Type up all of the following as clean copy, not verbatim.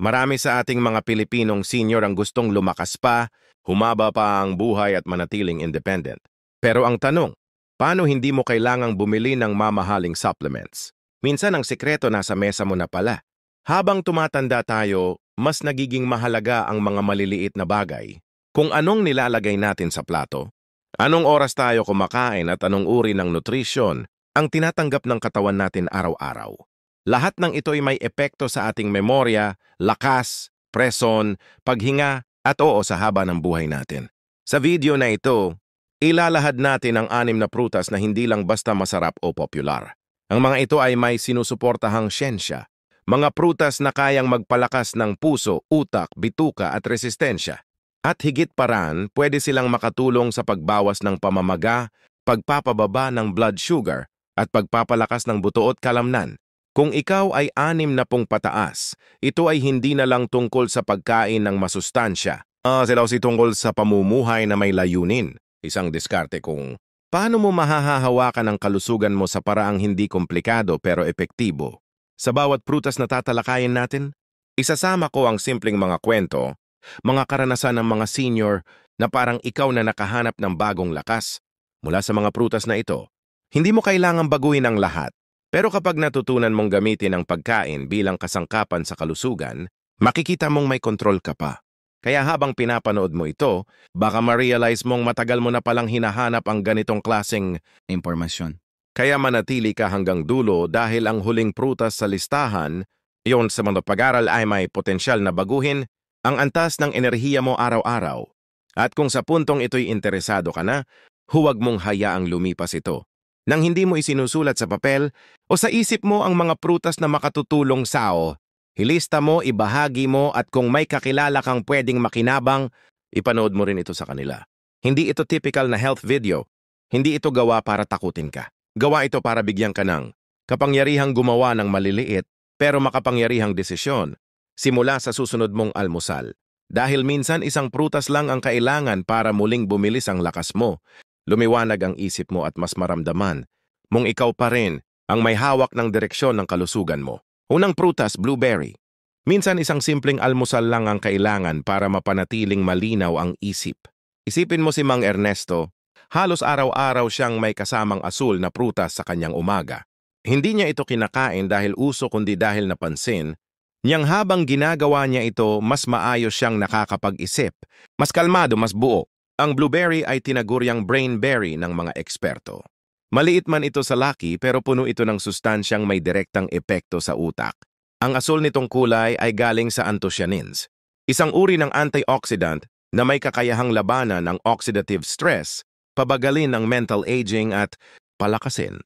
Marami sa ating mga Pilipinong senior ang gustong lumakas pa, humaba pa ang buhay at manatiling independent. Pero ang tanong, paano hindi mo kailangang bumili ng mamahaling supplements? Minsan ang sikreto nasa mesa mo na pala. Habang tumatanda tayo, mas nagiging mahalaga ang mga maliliit na bagay. Kung anong nilalagay natin sa plato, anong oras tayo kumakain at anong uri ng nutrisyon ang tinatanggap ng katawan natin araw-araw. Lahat ng ito ay may epekto sa ating memorya, lakas, preson, paghinga, at oo sa haba ng buhay natin. Sa video na ito, ilalahad natin ang 6 na prutas na hindi lang basta masarap o popular. Ang mga ito ay may sinusuportahang siyensya. Mga prutas na kayang magpalakas ng puso, utak, bituka at resistensya. At higit paran, pwede silang makatulong sa pagbawas ng pamamaga, pagpapababa ng blood sugar, at pagpapalakas ng buto at kalamnan. Kung ikaw ay 60 pataas, ito ay hindi na lang tungkol sa pagkain ng masustansya. Sila si tungkol sa pamumuhay na may layunin. Isang diskarte kung paano mo mahahawakan ang kalusugan mo sa paraang hindi komplikado pero epektibo. Sa bawat prutas na tatalakayin natin, isasama ko ang simpleng mga kwento, mga karanasan ng mga senior na parang ikaw na nakahanap ng bagong lakas. Mula sa mga prutas na ito, hindi mo kailangang baguhin ang lahat. Pero kapag natutunan mong gamitin ang pagkain bilang kasangkapan sa kalusugan, makikita mong may kontrol ka pa. Kaya habang pinapanood mo ito, baka ma-realize mong matagal mo na palang hinahanap ang ganitong klaseng impormasyon. Kaya manatili ka hanggang dulo dahil ang huling prutas sa listahan, iyon sa mga pag-aral ay may potensyal na baguhin ang antas ng enerhiya mo araw-araw. At kung sa puntong ito'y interesado ka na, huwag mong hayaang lumipas ito. Nang hindi mo isinusulat sa papel o sa isip mo ang mga prutas na makatutulong sa'yo, ilista mo, ibahagi mo at kung may kakilala kang pwedeng makinabang, ipanood mo rin ito sa kanila. Hindi ito typical na health video. Hindi ito gawa para takutin ka. Gawa ito para bigyan ka ng kapangyarihang gumawa ng maliliit pero makapangyarihang desisyon simula sa susunod mong almusal. Dahil minsan isang prutas lang ang kailangan para muling bumilis ang lakas mo. Lumiwanag ang isip mo at mas maramdaman mong ikaw pa rin ang may hawak ng direksyon ng kalusugan mo. Unang prutas, blueberry. Minsan isang simpleng almusal lang ang kailangan para mapanatiling malinaw ang isip. Isipin mo si Mang Ernesto, halos araw-araw siyang may kasamang asul na prutas sa kanyang umaga. Hindi niya ito kinakain dahil uso kundi dahil napansin, niyang habang ginagawa niya ito, mas maayos siyang nakakapag-isip, mas kalmado, mas buo. Ang blueberry ay tinaguryang brain berry ng mga eksperto. Maliit man ito sa laki pero puno ito ng sustansyang may direktang epekto sa utak. Ang asul nitong kulay ay galing sa anthocyanins, isang uri ng antioxidant na may kakayahang labanan ng oxidative stress, pabagalin ng mental aging at palakasin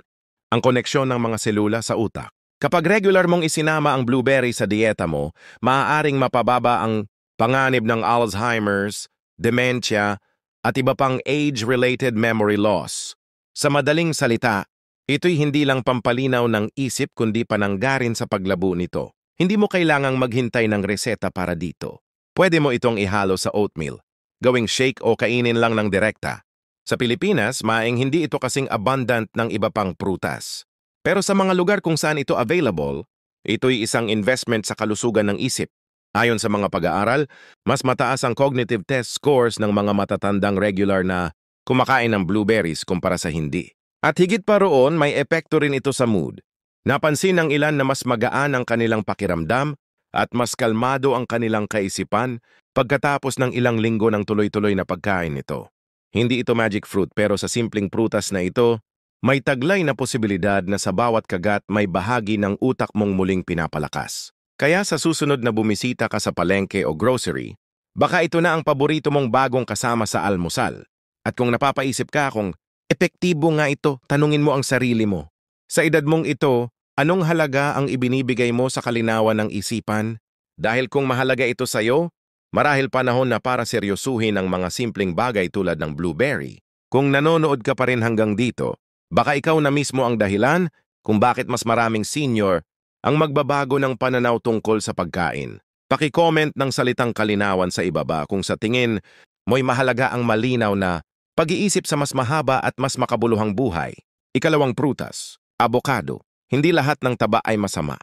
ang koneksyon ng mga selula sa utak. Kapag regular mong isinama ang blueberry sa dieta mo, maaaring mapababa ang panganib ng Alzheimer's, dementia, at iba pang age-related memory loss. Sa madaling salita, ito'y hindi lang pampalinaw ng isip kundi pananggarin sa paglabo nito. Hindi mo kailangang maghintay ng reseta para dito. Pwede mo itong ihalo sa oatmeal, gawing shake o kainin lang ng direkta. Sa Pilipinas, maing hindi ito kasing abundant ng iba pang prutas. Pero sa mga lugar kung saan ito available, ito'y isang investment sa kalusugan ng isip. Ayon sa mga pag-aaral, mas mataas ang cognitive test scores ng mga matatandang regular na kumakain ng blueberries kumpara sa hindi. At higit pa roon, may epekto rin ito sa mood. Napansin ng ilan na mas magaan ang kanilang pakiramdam at mas kalmado ang kanilang kaisipan pagkatapos ng ilang linggo ng tuloy-tuloy na pagkain nito. Hindi ito magic fruit pero sa simpleng prutas na ito, may taglay na posibilidad na sa bawat kagat may bahagi ng utak mong muling pinapalakas. Kaya sa susunod na bumisita ka sa palengke o grocery, baka ito na ang paborito mong bagong kasama sa almusal. At kung napapaisip ka kung epektibo nga ito, tanungin mo ang sarili mo. Sa edad mong ito, anong halaga ang ibinibigay mo sa kalinawan ng isipan? Dahil kung mahalaga ito sa'yo, marahil panahon na para seryosuhin ang mga simpleng bagay tulad ng blueberry. Kung nanonood ka pa rin hanggang dito, baka ikaw na mismo ang dahilan kung bakit mas maraming senior ang magbabago ng pananaw tungkol sa pagkain. Paki-comment ng salitang kalinawan sa ibaba kung sa tingin mo'y mahalaga ang malinaw na pag-iisip sa mas mahaba at mas makabuluhang buhay. Ikalawang prutas, avocado. Hindi lahat ng taba ay masama.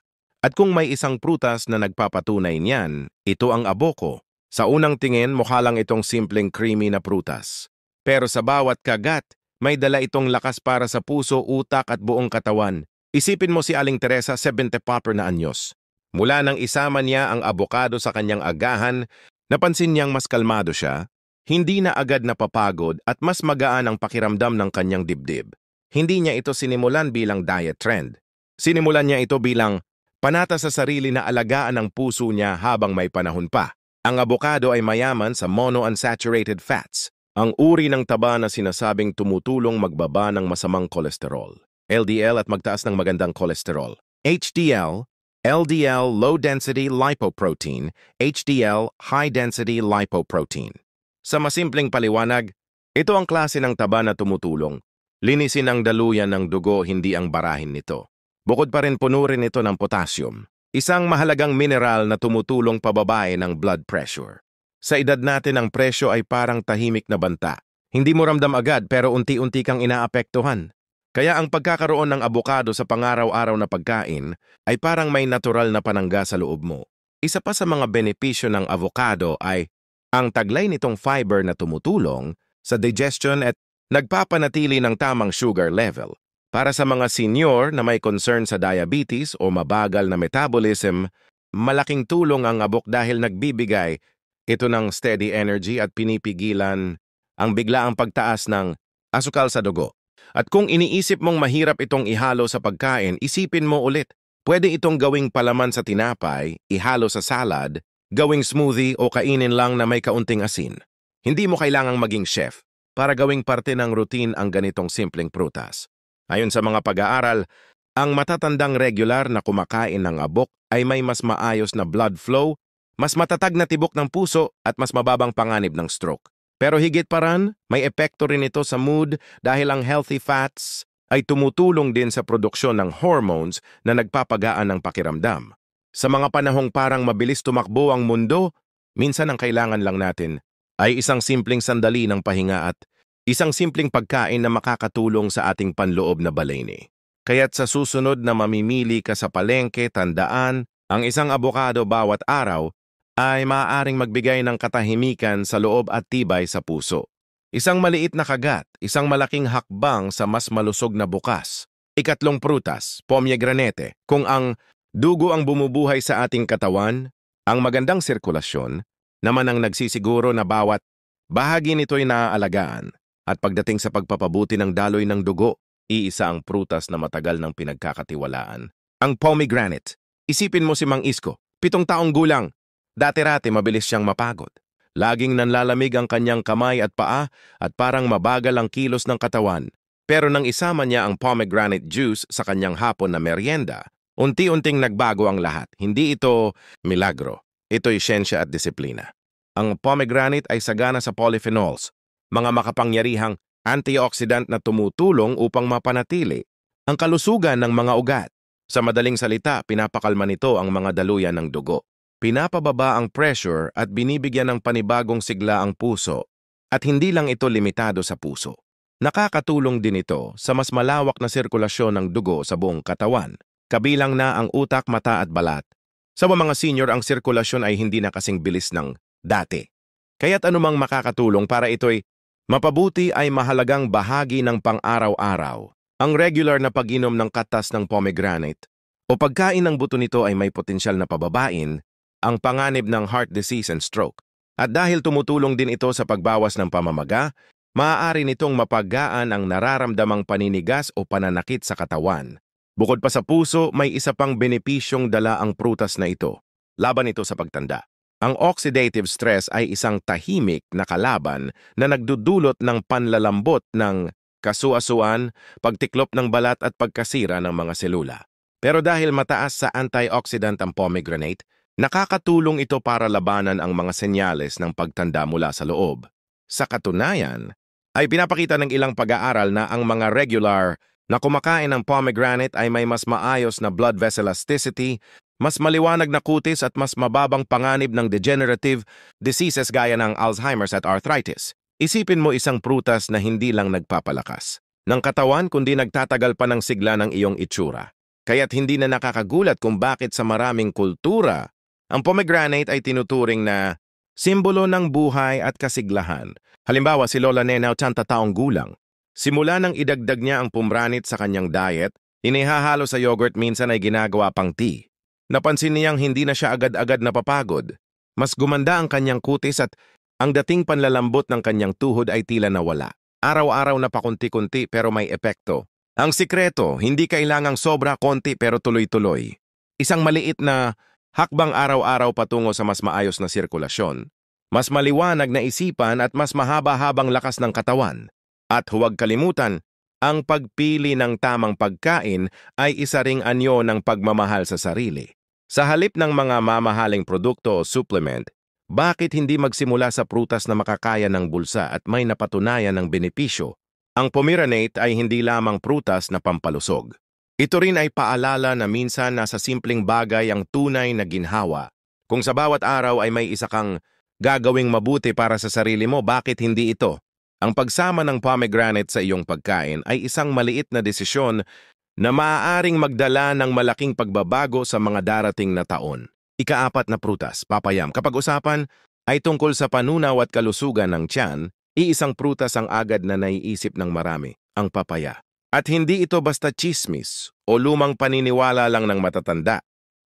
At kung may isang prutas na nagpapatunay niyan, ito ang aboko. Sa unang tingin, mukha lang itong simpleng creamy na prutas. Pero sa bawat kagat, may dala itong lakas para sa puso, utak at buong katawan. Isipin mo si Aling Teresa 70 popper na anyos. Mula nang isama niya ang abokado sa kanyang agahan, napansin niyang mas kalmado siya, hindi na agad napapagod at mas magaan ang pakiramdam ng kanyang dibdib. Hindi niya ito sinimulan bilang diet trend. Sinimulan niya ito bilang panata sa sarili na alagaan ang puso niya habang may panahon pa. Ang abokado ay mayaman sa monounsaturated fats, ang uri ng taba na sinasabing tumutulong magbaba ng masamang kolesterol, LDL at magtaas ng magandang kolesterol, HDL, LDL low-density lipoprotein, HDL high-density lipoprotein. Sa masimpleng paliwanag, ito ang klase ng taba na tumutulong. Linisin ang daluyan ng dugo, hindi ang barahin nito. Bukod pa rin puno rin ito ng potassium, isang mahalagang mineral na tumutulong pababae ng blood pressure. Sa edad natin ang presyo ay parang tahimik na banta. Hindi mo ramdam agad pero unti-unti kang inaapektuhan. Kaya ang pagkakaroon ng abokado sa pangaraw-araw na pagkain ay parang may natural na panangga sa loob mo. Isa pa sa mga benepisyo ng avocado ay ang taglay nitong fiber na tumutulong sa digestion at nagpapanatili ng tamang sugar level. Para sa mga senior na may concern sa diabetes o mabagal na metabolism, malaking tulong ang abok dahil nagbibigay ito ng steady energy at pinipigilan ang biglaang pagtaas ng asukal sa dugo. At kung iniisip mong mahirap itong ihalo sa pagkain, isipin mo ulit. Pwede itong gawing palaman sa tinapay, ihalo sa salad, gawing smoothie o kainin lang na may kaunting asin. Hindi mo kailangang maging chef para gawing parte ng routine ang ganitong simpleng prutas. Ayon sa mga pag-aaral, ang matatandang regular na kumakain ng abok ay may mas maayos na blood flow, mas matatag na tibok ng puso at mas mababang panganib ng stroke. Pero higit pa rin, may epekto rin ito sa mood dahil ang healthy fats ay tumutulong din sa produksyon ng hormones na nagpapagaan ng pakiramdam. Sa mga panahong parang mabilis tumakbo ang mundo, minsan ang kailangan lang natin ay isang simpleng sandali ng pahinga at isang simpleng pagkain na makakatulong sa ating panloob na balene. Kaya't sa susunod na mamimili ka sa palengke, tandaan, ang isang abokado bawat araw ay maaaring magbigay ng katahimikan sa loob at tibay sa puso. Isang maliit na kagat, isang malaking hakbang sa mas malusog na bukas. Ikatlong prutas, pomegranate. Kung ang dugo ang bumubuhay sa ating katawan, ang magandang sirkulasyon naman ang nagsisiguro na bawat bahagi nito'y naaalagaan. At pagdating sa pagpapabuti ng daloy ng dugo, iisa ang prutas na matagal ng pinagkakatiwalaan. Ang pomegranate. Isipin mo si Mang Isko, 7 taong gulang. Dati-rati mabilis siyang mapagod. Laging nanlalamig ang kanyang kamay at paa at parang mabagal ang kilos ng katawan. Pero nang isama niya ang pomegranate juice sa kanyang hapon na merienda, unti-unting nagbago ang lahat. Hindi ito milagro. Ito'y siyensya at disiplina. Ang pomegranate ay sagana sa polyphenols, mga makapangyarihang antioxidant na tumutulong upang mapanatili ang kalusugan ng mga ugat. Sa madaling salita, pinapakalma nito ang mga daluyan ng dugo. Pinapababa ang pressure at binibigyan ng panibagong sigla ang puso. At hindi lang ito limitado sa puso. Nakakatulong din ito sa mas malawak na sirkulasyon ng dugo sa buong katawan, kabilang na ang utak, mata at balat. Sa mga senior, ang sirkulasyon ay hindi na kasing bilis ng dati. Kaya't anumang makakatulong para ito'y mapabuti ay mahalagang bahagi ng pang-araw-araw. Ang regular na pag-inom ng katas ng pomegranate o pagkain ng buto nito ay may potensyal na pababain ang panganib ng heart disease and stroke. At dahil tumutulong din ito sa pagbawas ng pamamaga, maaari nitong mapagaan ang nararamdamang paninigas o pananakit sa katawan. Bukod pa sa puso, may isa pang benepisyong dala ang prutas na ito. Laban ito sa pagtanda. Ang oxidative stress ay isang tahimik na kalaban na nagdudulot ng panlalambot ng kasuasuan, pagtiklop ng balat at pagkasira ng mga selula. Pero dahil mataas sa antioxidant ang pomegranate, nakakatulong ito para labanan ang mga senyales ng pagtanda mula sa loob. Sa katunayan, ay pinapakita ng ilang pag-aaral na ang mga regular na kumakain ng pomegranate ay may mas maayos na blood vessel elasticity, mas maliwanag na kutis at mas mababang panganib ng degenerative diseases gaya ng Alzheimer's at arthritis. Isipin mo isang prutas na hindi lang nagpapalakas ng katawan kundi nagtatagal pa ng sigla ng iyong itsura. Kaya't hindi na nakakagulat kung bakit sa maraming kultura, ang pomegranate ay tinuturing na simbolo ng buhay at kasiglahan. Halimbawa, si Lola Nena, 80 taong gulang. Simula nang idagdag niya ang pomegranate sa kanyang diet, inihahalo sa yogurt, minsan ay ginagawa pang tea. Napansin niyang hindi na siya agad-agad napapagod. Mas gumanda ang kanyang kutis at ang dating panlalambot ng kanyang tuhod ay tila nawala. Araw-araw na pakunti-kunti pero may epekto. Ang sikreto, hindi kailangang sobra konti pero tuloy-tuloy. Isang maliit na hakbang araw-araw patungo sa mas maayos na sirkulasyon, mas maliwanag na isipan at mas mahaba-habang lakas ng katawan. At huwag kalimutan, ang pagpili ng tamang pagkain ay isa ring anyo ng pagmamahal sa sarili. Sa halip ng mga mamahaling produkto o supplement, bakit hindi magsimula sa prutas na makakaya ng bulsa at may napatunayan ng benepisyo? Ang pomegranate ay hindi lamang prutas na pampalusog. Ito rin ay paalala na minsan nasa simpleng bagay ang tunay na ginhawa. Kung sa bawat araw ay may isa kang gagawing mabuti para sa sarili mo, bakit hindi ito? Ang pagsama ng pomegranate sa iyong pagkain ay isang maliit na desisyon na maaaring magdala ng malaking pagbabago sa mga darating na taon. Ika-4 na prutas, papayam. Kapag usapan ay tungkol sa panunaw at kalusugan ng tiyan, iisang prutas ang agad na naiisip ng marami, ang papaya. At hindi ito basta chismis o lumang paniniwala lang ng matatanda.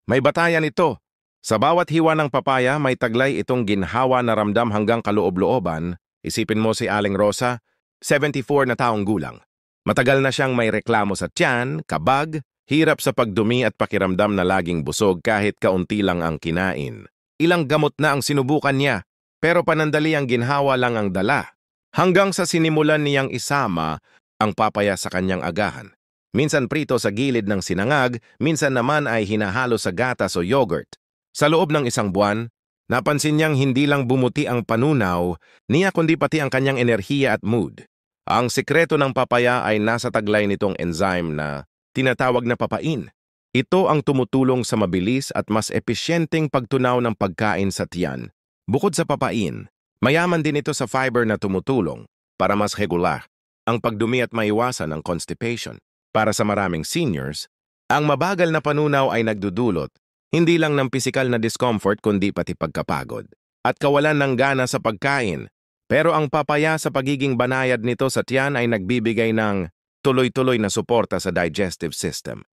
May batayan ito. Sa bawat hiwa ng papaya, may taglay itong ginhawa na ramdam hanggang kaloob-looban. Isipin mo si Aling Rosa, 74 na taong gulang. Matagal na siyang may reklamo sa tiyan, kabag, hirap sa pagdumi at pakiramdam na laging busog kahit kaunti lang ang kinain. Ilang gamot na ang sinubukan niya, pero panandali ang ginhawa lang ang dala. Hanggang sa sinimulan niyang isama ang papaya sa kanyang agahan. Minsan prito sa gilid ng sinangag, minsan naman ay hinahalo sa gatas o yogurt. Sa loob ng isang buwan, napansin niyang hindi lang bumuti ang panunaw niya kundi pati ang kanyang enerhiya at mood. Ang sikreto ng papaya ay nasa taglay nitong enzyme na tinatawag na papain. Ito ang tumutulong sa mabilis at mas episyenteng pagtunaw ng pagkain sa tiyan. Bukod sa papain, mayaman din ito sa fiber na tumutulong para mas regular ang pagdumi at maiwasan ang constipation. Para sa maraming seniors, ang mabagal na panunaw ay nagdudulot hindi lang ng pisikal na discomfort kundi pati pagkapagod at kawalan ng gana sa pagkain. Pero ang papaya sa pagiging banayad nito sa tiyan ay nagbibigay ng tuloy-tuloy na suporta sa digestive system.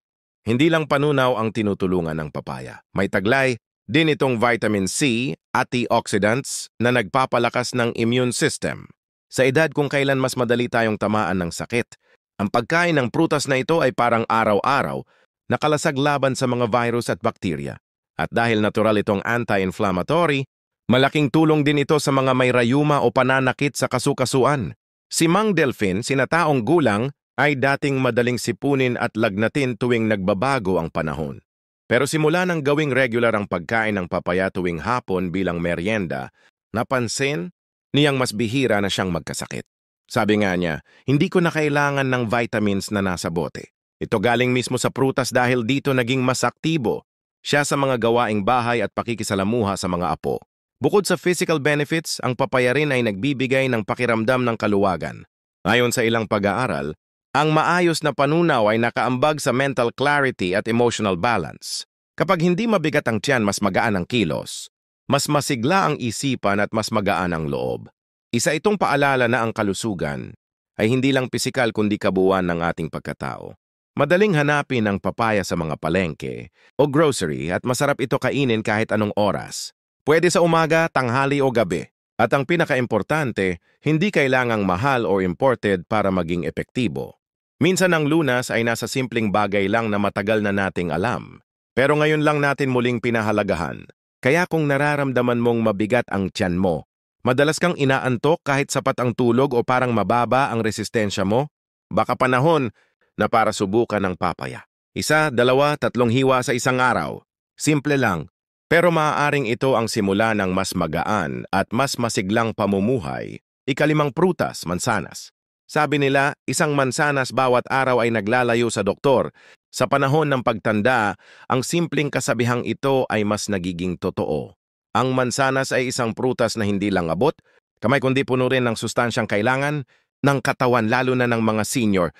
Hindi lang panunaw ang tinutulungan ng papaya. May taglay din itong vitamin C at antioxidants na nagpapalakas ng immune system. Sa edad kung kailan mas madali tayong tamaan ng sakit, ang pagkain ng prutas na ito ay parang araw-araw nakalasag laban sa mga virus at bakterya. At dahil natural itong anti-inflammatory, malaking tulong din ito sa mga may rayuma o pananakit sa kasukasuan. Si Mang Delfin, sinataong gulang, ay dating madaling sipunin at lagnatin tuwing nagbabago ang panahon. Pero simula nang gawing regular ang pagkain ng papaya tuwing hapon bilang merienda, napansin niyang mas bihira na siyang magkasakit. Sabi nga niya, hindi ko na kailangan ng vitamins na nasa bote. Ito galing mismo sa prutas dahil dito naging mas aktibo siya sa mga gawaing bahay at pakikisalamuha sa mga apo. Bukod sa physical benefits, ang papaya rin ay nagbibigay ng pakiramdam ng kaluwagan. Ayon sa ilang pag-aaral, ang maayos na panunaw ay nakaambag sa mental clarity at emotional balance. Kapag hindi mabigat ang tiyan, mas magaan ang kilos. Mas masigla ang isipan at mas magaan ang loob. Isa itong paalala na ang kalusugan ay hindi lang pisikal kundi kabuuan ng ating pagkatao. Madaling hanapin ang papaya sa mga palengke o grocery at masarap ito kainin kahit anong oras. Pwede sa umaga, tanghali o gabi. At ang pinakaimportante, hindi kailangang mahal o imported para maging epektibo. Minsan ang lunas ay nasa simpleng bagay lang na matagal na nating alam. Pero ngayon lang natin muling pinahalagahan. Kaya kung nararamdaman mong mabigat ang tiyan mo, madalas kang inaantok kahit sapat ang tulog o parang mababa ang resistensya mo, baka panahon na para subukan ng papaya. 1, 2, 3 hiwa sa isang araw. Simple lang. Pero maaaring ito ang simula ng mas magaan at mas masiglang pamumuhay. 5 prutas, mansanas. Sabi nila, isang mansanas bawat araw ay naglalayo sa doktor. Sa panahon ng pagtanda, ang simpleng kasabihang ito ay mas nagiging totoo. Ang mansanas ay isang prutas na hindi lang abot, kamay kundi puno rin ng sustansyang kailangan ng katawan lalo na ng mga senior.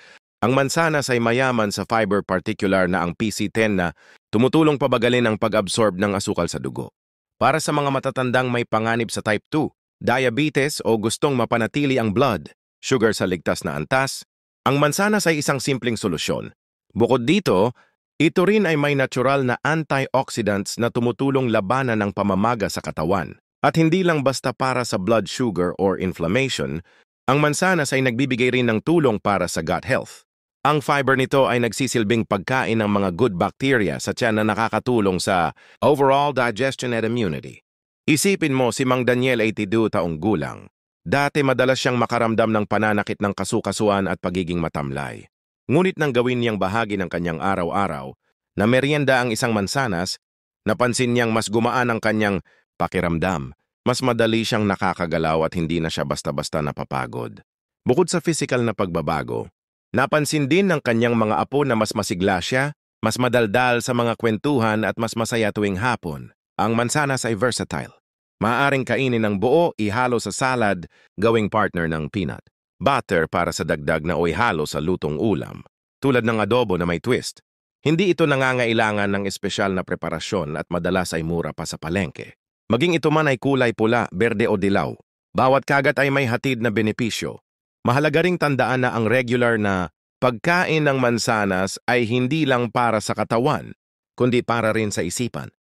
Ang mansanas ay mayaman sa fiber particular na ang PC10 na tumutulong pabagalin ang pag-absorb ng asukal sa dugo. Para sa mga matatandang may panganib sa type 2, diabetes o gustong mapanatili ang blood, sugar sa ligtas na antas, ang mansanas ay isang simpleng solusyon. Bukod dito, ito rin ay may natural na antioxidants na tumutulong labanan ng pamamaga sa katawan. At hindi lang basta para sa blood sugar or inflammation, ang mansanas ay nagbibigay rin ng tulong para sa gut health. Ang fiber nito ay nagsisilbing pagkain ng mga good bacteria sa tiyan na nakakatulong sa overall digestion and immunity. Isipin mo si Mang Daniel 82 taong gulang. Dati madalas siyang makaramdam ng pananakit ng kasukasuan at pagiging matamlay. Ngunit nang gawin niyang bahagi ng kanyang araw-araw, na merienda ang isang mansanas, napansin niyang mas gumaan ang kanyang pakiramdam. Mas madali siyang nakakagalaw at hindi na siya basta-basta napapagod. Bukod sa physical na pagbabago, napansin din ng kanyang mga apo na mas masigla siya, mas madaldal sa mga kwentuhan at mas masaya tuwing hapon. Ang mansanas ay versatile. Maaaring kainin ng buo, ihalo sa salad, gawing partner ng peanut butter para sa dagdag na o ihalo sa lutong ulam, tulad ng adobo na may twist. Hindi ito nangangailangan ng espesyal na preparasyon at madalas ay mura pa sa palengke. Maging ito man ay kulay pula, berde o dilaw, bawat kagat ay may hatid na benepisyo. Mahalaga ring tandaan na ang regular na pagkain ng mansanas ay hindi lang para sa katawan, kundi para rin sa isipan.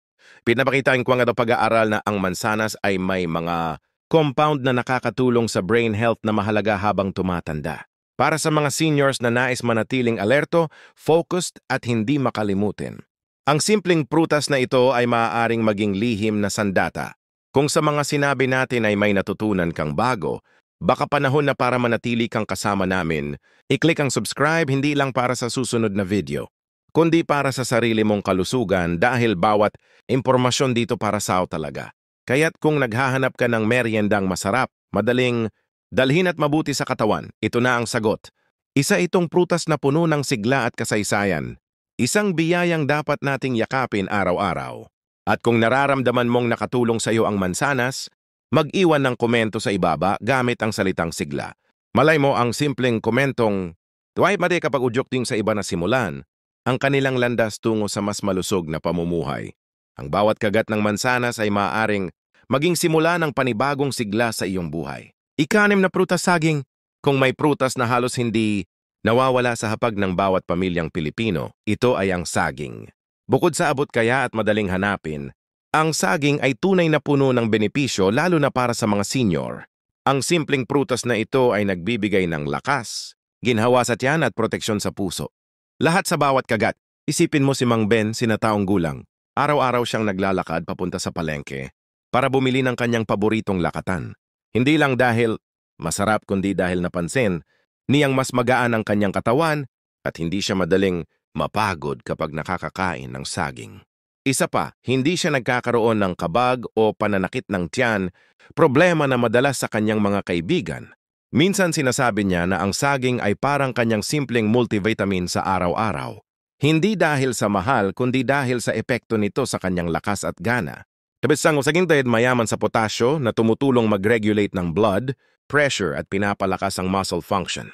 Pinapakitaan ko nga daw pag-aaral na ang mansanas ay may mga compound na nakakatulong sa brain health na mahalaga habang tumatanda. Para sa mga seniors na nais manatiling alerto, focused at hindi makalimutin. Ang simpleng prutas na ito ay maaaring maging lihim na sandata. Kung sa mga sinabi natin ay may natutunan kang bago, baka panahon na para manatili kang kasama namin. I-click ang subscribe hindi lang para sa susunod na video, kundi para sa sarili mong kalusugan dahil bawat impormasyon dito para sa'yo talaga. Kaya't kung naghahanap ka ng meriendang masarap, madaling dalhin at mabuti sa katawan, ito na ang sagot. Isa itong prutas na puno ng sigla at kasaysayan. Isang biyayang dapat nating yakapin araw-araw. At kung nararamdaman mong nakatulong sa iyo ang mansanas, mag-iwan ng komento sa ibaba gamit ang salitang sigla. Malay mo ang simpleng komentong, tuway made kapag udyok din sa iba na simulan, ang kanilang landas tungo sa mas malusog na pamumuhay. Ang bawat kagat ng mansanas ay maaaring maging simula ng panibagong sigla sa iyong buhay. Ika-6 na prutas saging. Kung may prutas na halos hindi nawawala sa hapag ng bawat pamilyang Pilipino, ito ay ang saging. Bukod sa abot kaya at madaling hanapin, ang saging ay tunay na puno ng benepisyo lalo na para sa mga senior. Ang simpleng prutas na ito ay nagbibigay ng lakas, ginhawa sa tiyan at proteksyon sa puso. Lahat sa bawat kagat. Isipin mo si Mang Ben, sinataong gulang. Araw-araw siyang naglalakad papunta sa palengke para bumili ng kanyang paboritong lakatan. Hindi lang dahil masarap kundi dahil napansin niyang mas magaan ang kanyang katawan at hindi siya madaling mapagod kapag nakakakain ng saging. Isa pa, hindi siya nagkakaroon ng kabag o pananakit ng tiyan, problema na madalas sa kanyang mga kaibigan. Minsan sinasabi niya na ang saging ay parang kanyang simpleng multivitamin sa araw-araw. Hindi dahil sa mahal, kundi dahil sa epekto nito sa kanyang lakas at gana. Tapos ang saging dahil mayaman sa potasyo na tumutulong mag-regulate ng blood, pressure at pinapalakas ang muscle function.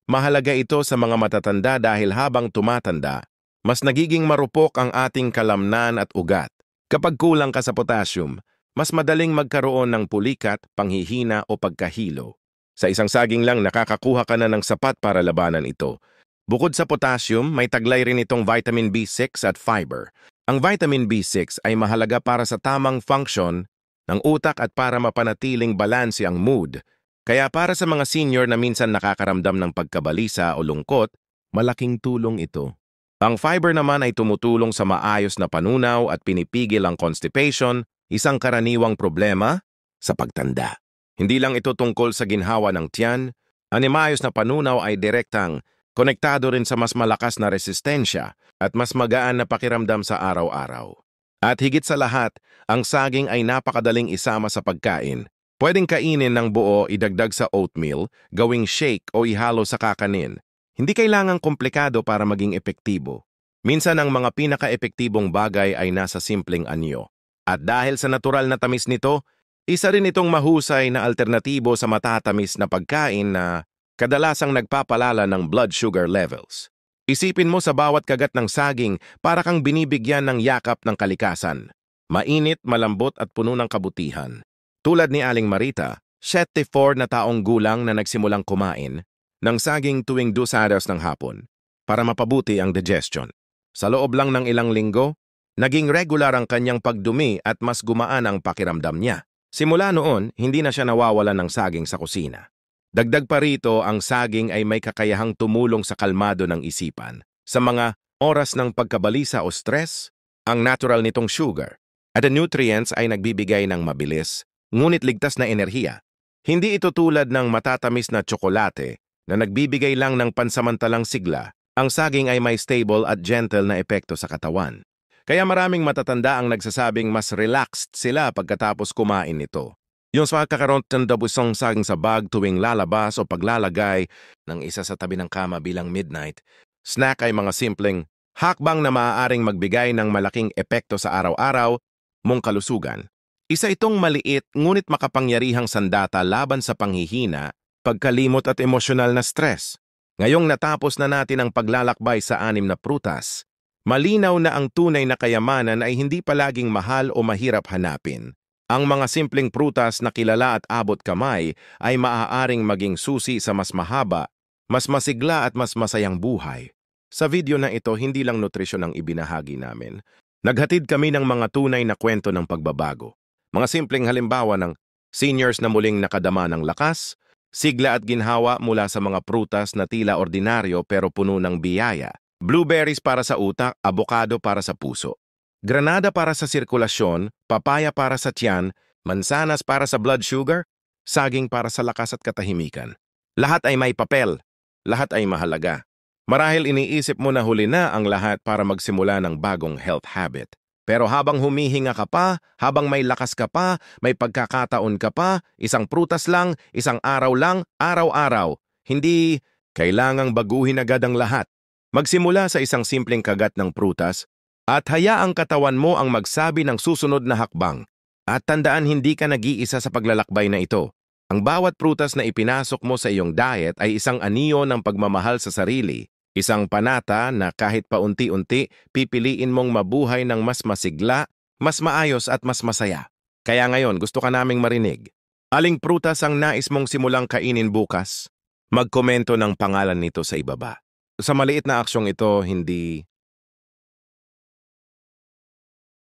Mahalaga ito sa mga matatanda dahil habang tumatanda, mas nagiging marupok ang ating kalamnan at ugat. Kapag kulang ka sa potassium, mas madaling magkaroon ng pulikat, panghihina o pagkahilo. Sa isang saging lang nakakakuha ka na ng sapat para labanan ito. Bukod sa potassium, may taglay rin itong vitamin B6 at fiber. Ang vitamin B6 ay mahalaga para sa tamang function ng utak at para mapanatiling balanse ang mood. Kaya para sa mga senior na minsan nakakaramdam ng pagkabalisa o lungkot, malaking tulong ito. Ang fiber naman ay tumutulong sa maayos na panunaw at pinipigil ang constipation, isang karaniwang problema sa pagtanda. Hindi lang ito tungkol sa ginhawa ng tiyan, ang maayos na panunaw ay direktang konektado rin sa mas malakas na resistensya at mas magaan na pakiramdam sa araw-araw. At higit sa lahat, ang saging ay napakadaling isama sa pagkain. Pwedeng kainin ng buo, idagdag sa oatmeal, gawing shake o ihalo sa kakanin. Hindi kailangang komplikado para maging epektibo. Minsan ang mga pinaka-epektibong bagay ay nasa simpleng anyo. At dahil sa natural na tamis nito, isa rin itong mahusay na alternatibo sa matatamis na pagkain na kadalasang nagpapalala ng blood sugar levels. Isipin mo sa bawat kagat ng saging para kang binibigyan ng yakap ng kalikasan. Mainit, malambot at puno ng kabutihan. Tulad ni Aling Marita, 74 na taong gulang na nagsimulang kumain ng saging tuwing 2 oras ng hapon para mapabuti ang digestion. Sa loob lang ng ilang linggo, naging regular ang kanyang pagdumi at mas gumaan ang pakiramdam niya. Simula noon, hindi na siya nawawalan ng saging sa kusina. Dagdag pa rito, ang saging ay may kakayahang tumulong sa kalmado ng isipan. Sa mga oras ng pagkabalisa o stress, ang natural nitong sugar at the nutrients ay nagbibigay ng mabilis, ngunit ligtas na enerhiya. Hindi ito tulad ng matatamis na tsokolate na nagbibigay lang ng pansamantalang sigla. Ang saging ay may stable at gentle na epekto sa katawan. Kaya maraming matatanda ang nagsasabing mas relaxed sila pagkatapos kumain nito. Yung sa kakaroon ng dabusong saging sa bag tuwing lalabas o paglalagay ng isa sa tabi ng kama bilang midnight, snack ay mga simpleng hakbang na maaaring magbigay ng malaking epekto sa araw-araw mong kalusugan. Isa itong maliit ngunit makapangyarihang sandata laban sa panghihina, pagkalimot at emosyonal na stress. Ngayong natapos na natin ang paglalakbay sa 6 na prutas, malinaw na ang tunay na kayamanan ay hindi palaging mahal o mahirap hanapin. Ang mga simpleng prutas na kilala at abot kamay ay maaaring maging susi sa mas mahaba, mas masigla at mas masayang buhay. Sa video na ito, hindi lang nutrisyon ang ibinahagi namin. Naghatid kami ng mga tunay na kwento ng pagbabago. Mga simpleng halimbawa ng seniors na muling nakadama ng lakas, sigla at ginhawa mula sa mga prutas na tila ordinaryo pero puno ng biyaya. Blueberries para sa utak, abokado para sa puso. Granada para sa sirkulasyon, papaya para sa tiyan, mansanas para sa blood sugar, saging para sa lakas at katahimikan. Lahat ay may papel, lahat ay mahalaga. Marahil iniisip mo na huli na ang lahat para magsimula ng bagong health habit. Pero habang humihinga ka pa, habang may lakas ka pa, may pagkakataon ka pa, isang prutas lang, isang araw lang, araw-araw. Hindi kailangang baguhin agad ang lahat. Magsimula sa isang simpleng kagat ng prutas, at hayaang katawan mo ang magsabi ng susunod na hakbang. At tandaan hindi ka nag-iisa sa paglalakbay na ito. Ang bawat prutas na ipinasok mo sa iyong diet ay isang anyo ng pagmamahal sa sarili. Isang panata na kahit paunti-unti, pipiliin mong mabuhay ng mas masigla, mas maayos at mas masaya. Kaya ngayon gusto ka naming marinig. Aling prutas ang nais mong simulang kainin bukas? Magkomento ng pangalan nito sa ibaba. Sa maliit na aksyong ito, hindi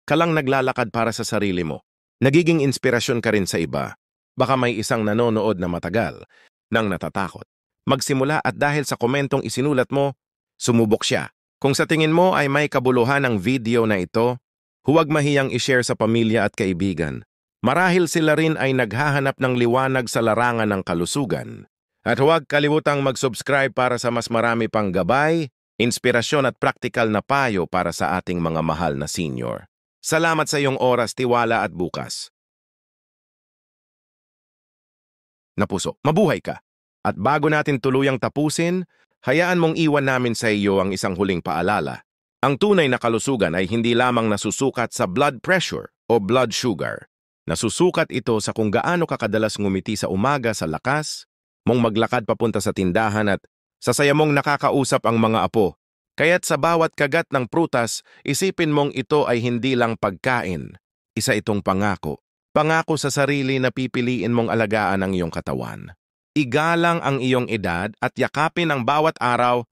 ka lang naglalakad para sa sarili mo. Nagiging inspirasyon ka rin sa iba. Baka may isang nanonood na matagal, nang natatakot. Magsimula at dahil sa komentong isinulat mo, sumubok siya. Kung sa tingin mo ay may kabuluhan ng video na ito, huwag mahiyang i-share sa pamilya at kaibigan. Marahil sila rin ay naghahanap ng liwanag sa larangan ng kalusugan. At huwag kalimutang mag-subscribe para sa mas marami pang gabay, inspirasyon at praktikal na payo para sa ating mga mahal na senior. Salamat sa iyong oras, tiwala at bukas. Napuso, mabuhay ka. At bago natin tuluyang tapusin, hayaan mong iwan namin sa iyo ang isang huling paalala. Ang tunay na kalusugan ay hindi lamang nasusukat sa blood pressure o blood sugar. Nasusukat ito sa kung gaano ka kadalas ngumiti sa umaga sa lakas, mong maglakad papunta sa tindahan at sa saya mong nakakausap ang mga apo. Kaya't sa bawat kagat ng prutas, isipin mong ito ay hindi lang pagkain. Isa itong pangako. Pangako sa sarili na pipiliin mong alagaan ang iyong katawan. Igalang ang iyong edad at yakapin ang bawat araw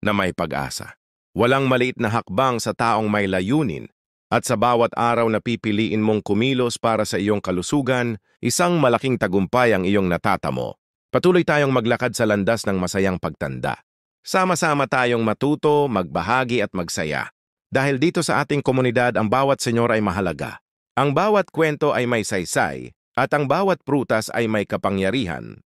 na may pag-asa. Walang maliit na hakbang sa taong may layunin at sa bawat araw na pipiliin mong kumilos para sa iyong kalusugan, isang malaking tagumpay ang iyong natatamo. Patuloy tayong maglakad sa landas ng masayang pagtanda. Sama-sama tayong matuto, magbahagi at magsaya. Dahil dito sa ating komunidad, ang bawat senyor ay mahalaga. Ang bawat kwento ay may saysay, at ang bawat prutas ay may kapangyarihan.